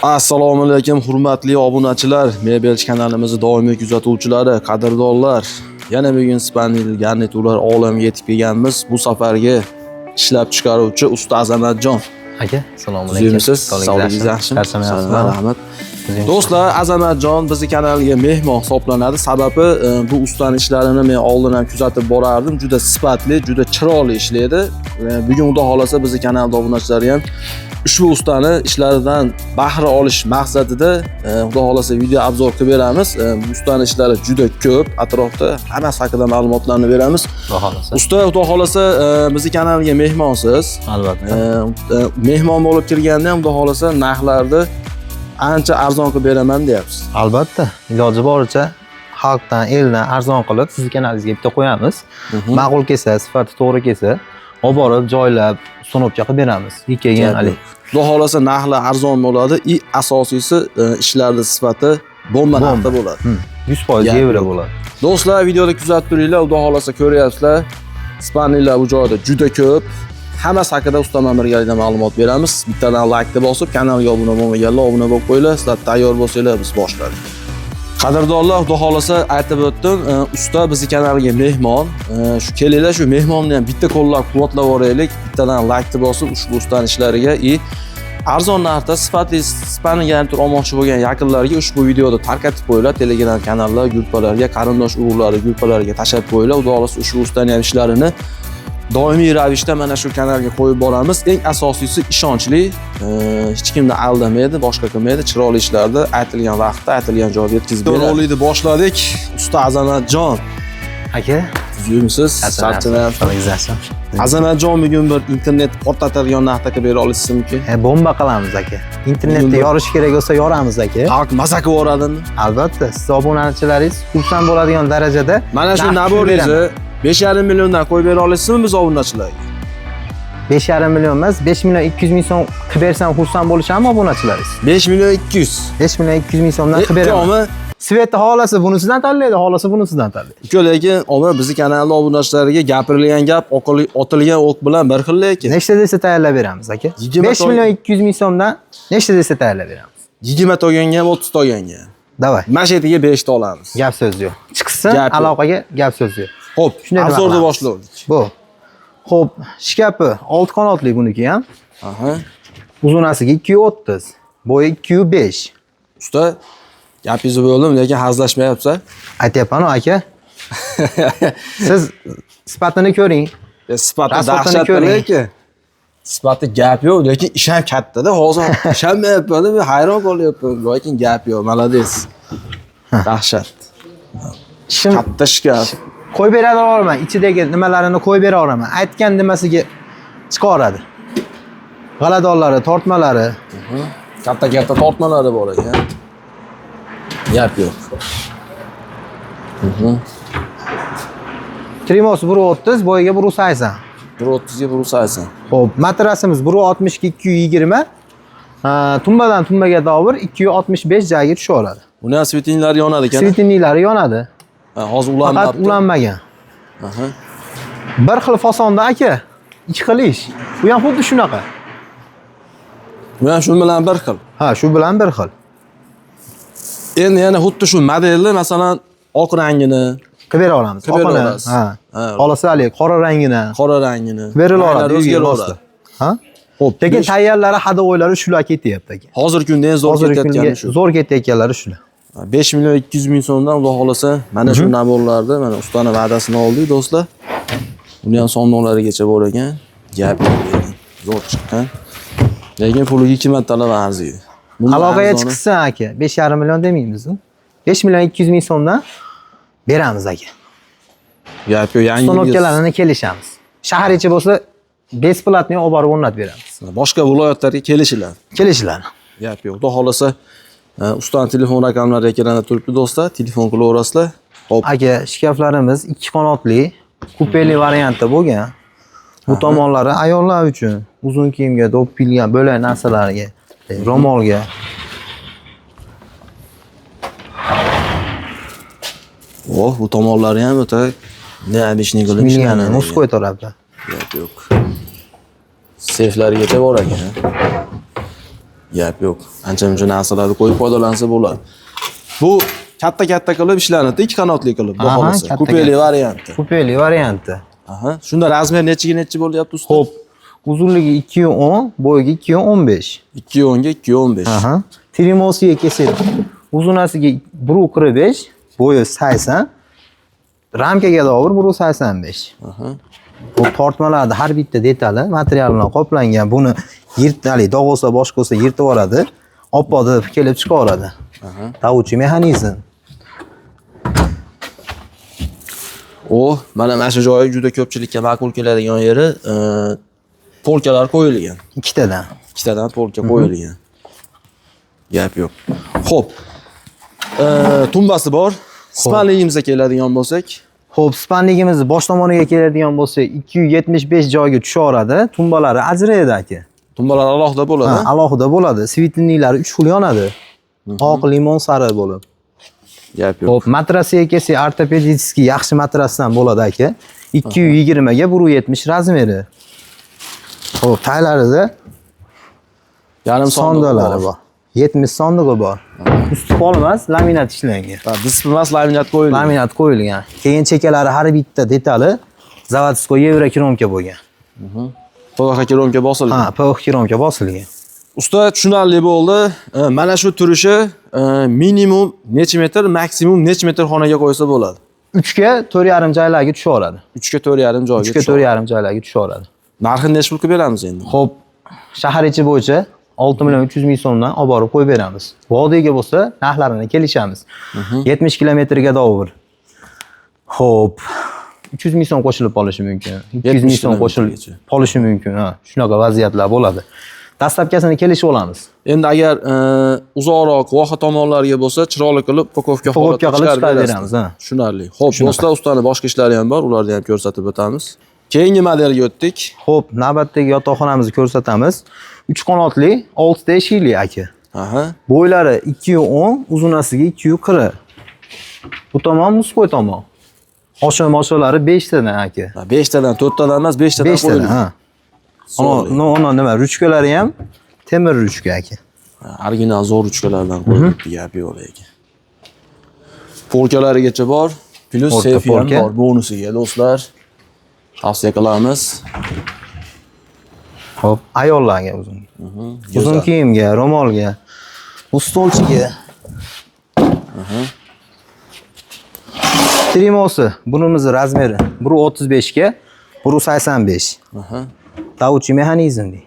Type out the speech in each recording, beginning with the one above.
Assalomu alaykum hurmatli obunachilar, Mebel kanalimizni doimiy kuzatuvchilari, qadrdonlar. Yana bugun spanil garniturlar olamiga yetib kelganmiz. Bu safargi ishlab chiqaruvchi usta Azamatjon aka, assalomu alaykum. Sog'ligingiz yaxshimi? Rahmat. Do'stlar, Azamatjon bizning kanalga mehmon hisoblanadi. Sababi bu ustaning ishlarini men oldin ham kuzatib borardim. Juda sifatli, juda chiroyli ishlaydi. Bugun xudo xolasa bizning kanalda obunachilar ham ushbu ustani ishlaridan bahra olish maqsadida xudo xolasa video obzor qilib beramiz. Bu ustaning ishlari juda ko'p, atrofda hammasi haqida ma'lumotlarni beramiz. Xudo xolasa. Usta, xudo xolasa bizning kanalga mehmonsiz. Albatta. Mehmon bo'lib kirganda ham xudo xolasa narxlarni ancha arzon qilib beraman deyapsiz. Albatta, iloji boricha xalqdan, eldan arzon qilib sizning kanalingizga bitta qo'yamiz. Ma'qul kelsa, sifati to'g'ri kelsa, olib borib joylab sunobga qilib beramiz. Ikkiga hali. Xudo xolasa narxlar arzon bo'ladi, asosiysi ishlarning sifati bomba narxda bo'ladi. 100% yevro bo'ladi. Do'stlar, videoda kuzatib turinglar, xudo xolasa ko'ryapsizlar. Spanillar bu joyda juda ko'p. Hammasi haqida ustaman birgalikda ma'lumot beramiz. Bittadan like bosib, kanalga obuna bo'lmaganlar obuna bo'lib qo'yinglar. Sizlar tayyor bo'lsanglar, biz boshladik. Qadrdonlar, xudo xolasa aytib o'tdim, usta bizning kanalga mehmon. Shu kelinglar, shu mehmonni ham bitta qo'llab-quvvatlab yuboraylik. Bittadan like bosib, ushbu ustaning ishlariga arzon narxda sifatli spanning garnitur olmoqchi bo'lgan yaqinlarga ushbu videoni tarqatib qo'yinglar. Telegram kanallar, gruppalarga, qarindosh urug'lari gruppalarga tashab qo'yinglar. Xudo xolasa ushbu ustaning ham ishlarini doimiy ravishda mana shu kanalga qo'yib boramiz. Eng asosiysi ishonchli, hech kimni aldamaydi, boshqa qilmaydi. Chiroyli ishlarni aytilgan vaqtda, aytilgan joyga yetkazib beradi. Rolikni boshladik. Usta Azamatjon. Aka, yurmisiz? Charchanayapsiz. Azamatjon, bugun bir internet portlatadigan narxda qilib bera olasizmi? Bomba qilamiz aka. Internetda yorish kerak bo'lsa yoramiz aka. Xalq maza qilib yuboradimi? Albatta, siz obunachilaringiz xursand bo'ladigan darajada 5,5 milliondan qo'yib bera olasizmi biz obunachilarga? 5,5 million emas, 5 million 200 ming so'm qilib bersam xursand bo'lishami obunachilaringiz? 5 million 200. 5 million 200 ming so'mdan qilib beraman. Sveti xohlasa bunisidan tanlaydi, xohlasa bunisidan tanlaydi. Lekin bizning kanalda obunachilariga gapirilgan gap otilgan o'q bilan bir xil lekin. Nechta desa tayyorlab beramiz aka. 5 million 200 ming so'mdan nechta desa tayyorlab beramiz. 20 ta olganga ham 30 ta olganga. Davay. Mashetiga 5 ta olamiz. Gap so'z yo'q. Chiqsin, aloqaga gap so'z yo'q. Xo'p, obzorni boshladik. Bu. Xo'p, shkapi 6 qanotli buniki ham. Uzunasiga 230, bo'yi 205. Usta, gapingizni bo'ldim, lekin hazlashmayapsiz. Aytyapman-ku aka. Siz sifatini ko'ring. Sifati dahshatli lekin. Sifati gap yo'q, lekin ish ham katta-da. Hozir ishonmayapman, men hayron qolyapman. Lekin gap yo'q, malades. Dahshat. Katta shkaf. Qo'yib bera olaman, ichidagi nimalarini qo'yib bera olaman. Aytgan nimasiga chiqaradi. G'aladonlari, tortmalari, katta tortmalari bor ekan. Gap yo'q. Tremos 130, bo'yiga 180. 130 ga 180. Xo'p, matrasimiz 160 ga 220. Tumbadan tumbaga davr 265 joyga tusha oladi. Buni ham svetinlari yonadi ekan. Svetinlari yonadi. Hozir ulanmabdi. Faqat ulanmagan. Bir xil fasonda aka, ikki xil ish. Bu ham xuddi shunaqa. Bu ham shu bilan bir xil. Ha, shu bilan bir xil. Endi yana xuddi shu modelni, masalan, oq rangini qilib bera olamiz. Oqini. Ha. Xolasa hali qora rangini. Qora rangini. Berilaveradi, o'zgaraveradi. Ha? Xo'p, lekin tayyorlari hadovoylari shular ketyapti aka. Hozirgi kunda eng zo'r ketayotgani shu. Zo'r ketayotganlari shular. 5 million 200 ming so'mdan xudo xolasa mana shu naborlarni, mana ustaning va'dasini oldik do'stlar. Uni ham somnolarigacha bor ekan. Gap yo'q. Zo'r chiqqan. Lekin puliga 2 martalab arziydi. Aloqaga chiqsin aka, 5,5 million demaymiz. 5 million 200 ming so'mdan beramiz aka. Gap yo'q, yangi Stanokalarini kelishamiz. Shahar ichi bo'lsa besplatniy olib borib o'rnatib beramiz. Boshqa viloyatlarga kelishiladi. Gap yo'q. Xudo xolasa ustaning telefon raqamlari ekranda turibdi do'stlar, telefon qilaverasizlar. Xo'p. Aka, shkaflarimiz 2 qanotli, kupeli variantda bo'lgan. Bu tomonlari ayollar uchun, uzun kiyimga, do'ppilgan bo'lak narsalarga, ro'molga. Bu tomonlari ham o'ta neobishniy qilib ishlangan. Muskoy tarafda. Yo'q. Seyflarigacha bor ekan. Gap yo'q. Ancha-muncha narsalarni qo'yib foydalansa bo'ladi. Bu katta qilib ishlanadi, ikki qanotli qilib, Aha, xohlasa. katta- Kupeli varianti. Kupeli varianti. Aha. Shunda razmer nechi bo'lyapti usta? Xo'p, uzunligi 210, bo'yiga 215. 210 ga 215. Aha. Trimosiga kelsak, uzunasiga 1.45, bo'yi 80. Ramkaga davr 1.85. Aha. Bu tortmalarda har bitta detali material bilan qoplangan. Buni yirtali, dog' bo'lsa, boshqa bo'lsa yirtib oladi, oppoq deb kelib chiqaveradi. Aha. Tavuvchi mexanizm. Mana shu joyi juda ko'pchilikka ma'qul keladigan yeri, polkalar qo'yilgan. Ikkitadan. Ikkitadan polka qo'yilgan. Gap yo'q. Xo'p. Tumbasi bor. Spanligimizga keladigan bo'lsak, Xo'p, spanligimizni bosh tomoniga keladigan bo'lsa, 275 joyga tushaveradi. Tumbalari ajraydi aka. tumbalar alohida bo'ladi. Ha, alohida bo'ladi. Svetlinilari 3 xil yonadi. Oq, limon, sari bo'lib. Gap yo'q. Xo'p, matrasiga kelsak, ortopedический yaxshi matrasdan bo'ladi aka. 220 ga 170 razmeri. Xo'p, taylarida Yarim sondalari bor. 70 sondig'i bor. Usti pol emas, laminat ishlangan. Displey emas, laminat qo'yilgan. Laminat qo'yilgan. Keyin chekalari har bitta detali zavodskoy Eurokromka bo'lgan. PVH kromka bosilgan. Ha, PVH kromka bosilgan. Usta tushunarli bo'ldi. Mana shu turishi minimum necha metr, maksimum necha metr xonaga qo'ysa bo'ladi? 3 ga 4,5 joylarga tushaveradi. 3 ga 4,5 joyga. 3 ga 4,5 joylarga tushaveradi. Narxini necha pul qilib beramiz endi? Xo'p, shahar ichi bo'yicha 6 million 300 ming so'mdan olib borib qo'yib beramiz. Vodiyga bo'lsa, narxlarini kelishamiz. 70 kilometrga dovr. Xo'p, 300 ming so'm qo'shilib qolishi mumkin. 200 ming so'm qo'shilib qolishi mumkin. Ha, shunaqa vaziyatlar bo'ladi. Dastlabkasini kelishib olamiz. Endi agar uzoqroq voha tomonlarga bo'lsa, chiroyli qilib pakovka qilib chiqarib beramiz. Ha. Tushunarli. Xo'p, do'stlar, ustani boshqa ishlari ham bor, ularni ham ko'rsatib o'tamiz. Keyingi modelga o'tdik. Xo'p, navbatdagi yotoqxonamizni ko'rsatamiz. 3 qanotli, 6 ta eshikli aka. Aha. Bo'ylari 210, uzunasiga 240. Bu tomon muzqo'y tomon. Osha-moshalari 5 tadan aka. 5 tadan, 4 tadan emas, 5 tadan 5 tadan, qo'yilgan. ha. Ana nima, ruchkalari ham temir ruchka aka. Original zo'r ruchkalardan qo'yilibdi, gap yo'q lekin. Polkalarigacha bor, plus O'rta seyf ham polka. bor bonusiga do'stlar. Tavsiya qilamiz. Xo'p, ayollarga uzun kiyimga, ro'molga, ustolchiga. Trimosi, bunimiz razmeri 1.35 ga 1.85. Aha. Tavuvchi mexanizmli.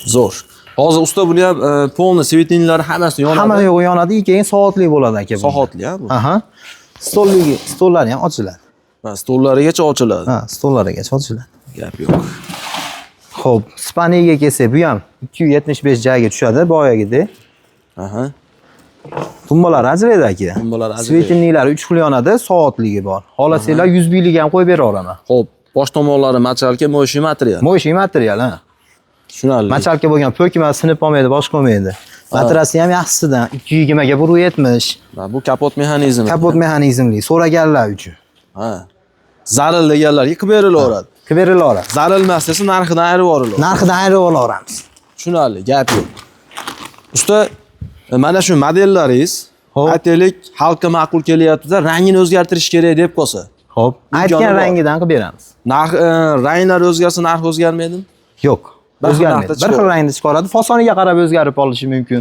Zo'r. Hozir usta buni ham polni svetlinlari hammasi yonadi. Hamma yo'q yonadi, keyin soatli bo'ladi aka bu. Soatli ha bu. Aha. Stollari ham ochiladi. Va stollarigacha ochiladi. Ha, stollarigacha ochiladi. Gap yo'q. Xo'p, spaniyaga kelsak, bu ham 275 joyga tushadi, boyagidek. Aha. Tumbalar ajraydi aka. Tumbalar ajraydi. Svetlinilari 3 xil yonadi, soatligi bor. Xohlasanglar 100 biylik ham qo'yib beraveraman. Xo'p, bosh tomonlari machalka, mo'shi material. Mo'shi material, ha. Tushunarli. Machalka bo'lgan po'kma sinib olmaydi, boshqa olmaydi. Matrasi ham yaxshisidan 220 ga 170. Bu kapot mexanizmi. Kapot mexanizmli, so'raganlar uchun. Ha. Zaril deganlarga qilib berilaveradi. Qilib berilaveradi. Zaril emas desa narxidan ayirib yuboriladi. Narxidan ayirib olaveramiz. Tushunarli, gap yo'q. Usta, mana shu modellaringiz, aytaylik, xalqqa ma'qul kelyapti-da, rangini o'zgartirish kerak deb qolsa. Xo'p, aytgan rangidan qilib beramiz. Narx ranglar o'zgarsa, narx o'zgarmaydimi? Yo'q, o'zgarmaydi. Bir xil rangni chiqaradi, fasoniga qarab o'zgarib qolishi mumkin.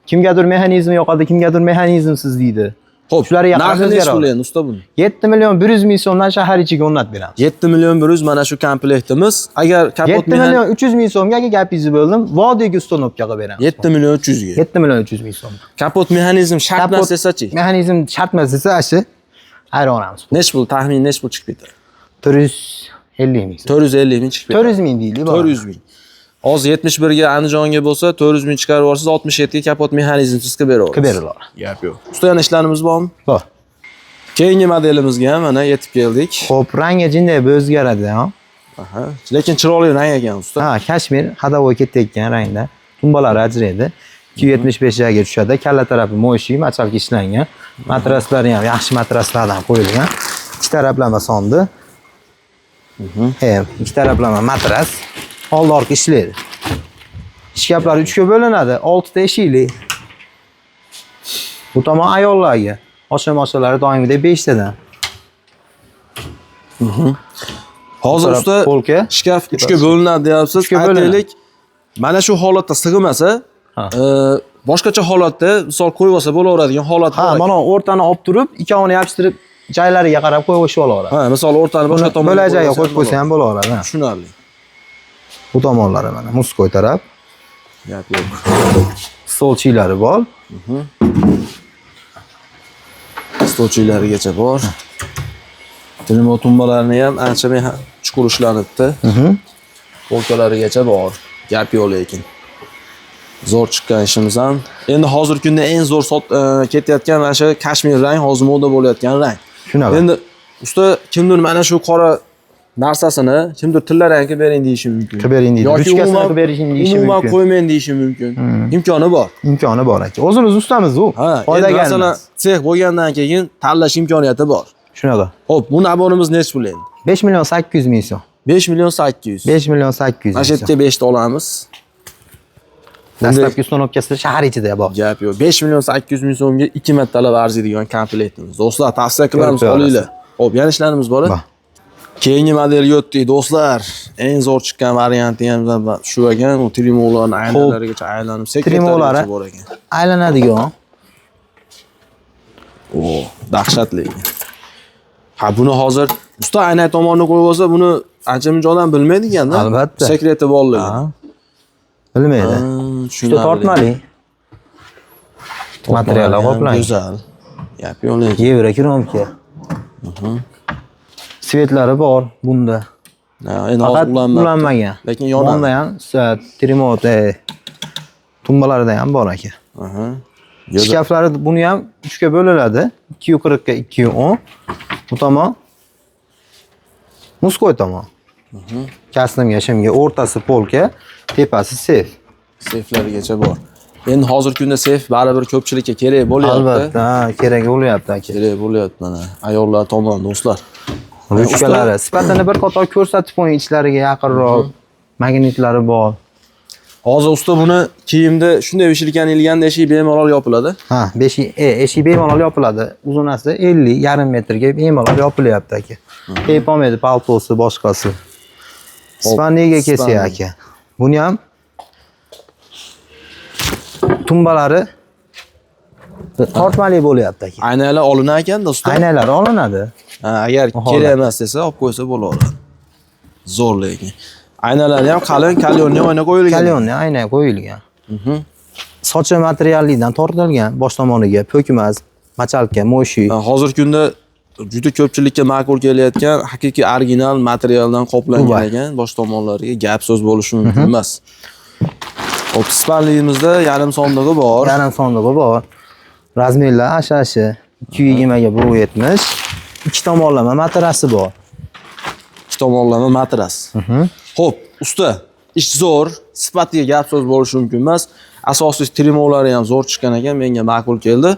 Kimgadir mexanizm yoqadi, kimgadir mexanizmsiz deydi. Xo'p, shularga qarab narxi necha o'zgaradi. pul endi usta buni? 7 million 100 ming so'mdan shahar ichiga o'rnatib beramiz. 7 million 100 mana shu komplektimiz. Agar kapot 7 million 300 ming so'mga gapingizni bo'ldim. Vodiyga ustonovka qilib beramiz. 7 million 300 ga. 7 million 300 ming so'm. Kapot mexanizm shart emas desachi? Mexanizm shart emas desa, ashi ayronamiz. Nech pul, taxmin nech pul chiqib ketadi? 450 ming. 450 ming chiqib ketadi. 400 ming deylik. 400 ming. Hozir 71 ga Andijonga bo'lsa 400 ming chiqarib yuborsiz, 67 ga kapot mexanizmsiz qilib beraverasiz. Qilib berilaveradi. Gap yo'q. Usta, yana ishlarimiz bormi? Bor. Keyingi modelimizga ham mana yetib keldik. Xo'p, rangi jinday o'zgaradi, ha. Aha. Lekin chiroyli rang ekan usta. Ha, kashmir hadavoy ketayotgan rangda. Tumbalari ajraydi. 275 joyga tushadi. Kalla tarafi mo'shi, machalka ishlangan. Matraslari ham yaxshi matraslardan qo'yilgan. Ikki taraflama sondi. Ikki taraflama matras. oldi orqa ishlaydi. Shkaflari 3 ga bo'linadi. 6 ta eshikli. Bu tomon ayollarga. Oshxonalari doimgidek 5 tadan. Hozir usta polka. shkaf 3 ga bo'linadi deyapsiz. Uchga bo'linadi. Aytaylik, mana shu holatda sig'masa, boshqacha holatda, misol qo'yib olsa bo'laveradigan holat Ha, bor. mana o'rtani olib turib, ikkovini yopishtirib joylariga qarab qo'yib olaveradi. Ha, misol o'rtani boshqa tomonga Bo'lajagiga qo'yib qo'ysa ham bo'laveradi. ha. tushunarli. Bu tomonlari mana muskoy taraf. Gap yo'q. Stolchiklari bor. Stolchilarigacha bor. Trinimo tumbalarini ham ancha chuqur ishlanibdi. Polkalarigacha bor. Gap yo'q lekin. Zo'r chiqqan ishimiz ham. Endi hozirgi kunda eng zo'r ketayotgan mana shu kashmir rang, hozir moda bo'layotgan rang. Shunaqa. Endi usta kimdir mana shu qora narsasini kimdir tilla rangga bering deyishi mumkin. Qilib bering deydi. Yoki Ruchkasini umuman- qilib berishing deyishi umuman mumkin. qo'ymen deyishi mumkin. Imkoni bor. Imkoni bor aka. O'zimiz ustamiz u. Ha, endi Foydaga masalan emas. sex bo'lgandan keyin tanlash imkoniyati bor. Shunaqa. Xo'p, bu nabonimiz nech pul endi? 5 million 800 ming so'm. 5 million 800. 5 million 800 Mana shu ming yerga so'm. 5 ta olamiz. Dastlabki uстановkasida shahar ichida bor. Gap yo'q. 5 million 800 ming so'mga 2 martalab arziydigan komplektimiz. Do'stlar, tavsiya qilamiz, Ko'rib olinglar. Xo'p, yana ishlarimiz bor. Bor. Keyingi modelga o'tdik, do'stlar. Eng zo'r chiqqan varianti ham shu ekan. U trimolarni aynalarigacha aylanib, Trimolari bor ekan. aylanadigan. O, dahshatli. Ha, buni hozir usta aynak tomonni qo'yib olsa, buni ancha muncha odam bilmaydi ekanda. Albatta. Sekreti borligi. Ha. Bilmaydi. Juda tortmali. Materiallar qoplangan. Go'zal. Gap yo'q lekin. Yevro kromka. Svetlari bor bunda. Endi Faqat hozir ulanmagan. Lekin yonadi. Bunda ham trimote tumbalarida ham bor aka. Aha. Shkaflari buni ham 3 ga bo'linadi. 240 ga 210. Bu tomon muskoy tomon. Kastimga shimga o'rtasi polka, tepasi sef. Seflarigacha bor. Endi hozirgi kunda sef baribir ko'pchilikka kerak bo'lyapti. Albatta, kerak bo'lyapti aka. Kerak bo'lyapti mana ayollar tomon do'stlar. Ruchkalari sifatini bir qator ko'rsatib qo'ying, ichlariga yaqinroq. Magnitlari bor. Hozir usta buni kiyimda shunday vishilkan ilganda eshik bemalol yopiladi. Ha, eshik bemalol yopiladi. Uzunasi 50 yarim metrga bemalol yopilyapti aka. Pomedi, paltosi, boshqasi. Spaniyaga kelsa aka. Buni ham tumbalari tortmali bo'lyapti aka. Aynalar olinar ekan do'stlar. Aynalar olinadi. Ha, agar kerak emas desa olib qo'ysa bo'laveradi. Zo'r lekin. Aynalari ham qalin, kalyonli oyna qo'yilgan. Kalyonni ayna qo'yilgan. Sochi materiallidan tortilgan, bosh tomoniga po'kmas, machalka, moshi. Hozirgi kunda juda ko'pchilikka ma'qul kelayotgan haqiqiy original materialdan qoplangan ekan, bosh tomonlariga gap so'z bo'lishi mumkin emas. Hop, spanligimizda yarim sondig'i bor. Yarim sondig'i bor. Razmerlar ashashi 220 ga 170. Ikki tomonlama matrasi bor. Ikki tomonlama matras. Xo'p, usta, ish zo'r, sifatiga gap so'z bo'lishi mumkin emas. Asosiy trimolari ham zo'r chiqqan ekan, menga ma'qul keldi.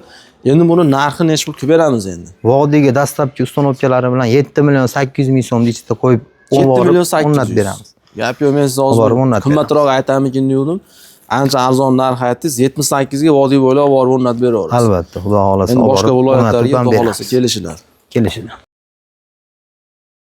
Endi buni narxi nech pul qilib beramiz endi? Vodiyga dastlabki ustanovkalari bilan 7 million 800 ming so'm ichida qo'yib 7 million 800 o'rnatib beramiz. Gap yo'q, men siz hozir qimmatroq aytamikin degandim. Ancha arzon narx aytdingiz, 78 ga vodiy bo'ylab olib o'rnatib beraverasiz. Albatta, xudo xolasa. Endi boshqa viloyatlarga xudo xolasa kelishinglar. Kelishinglar.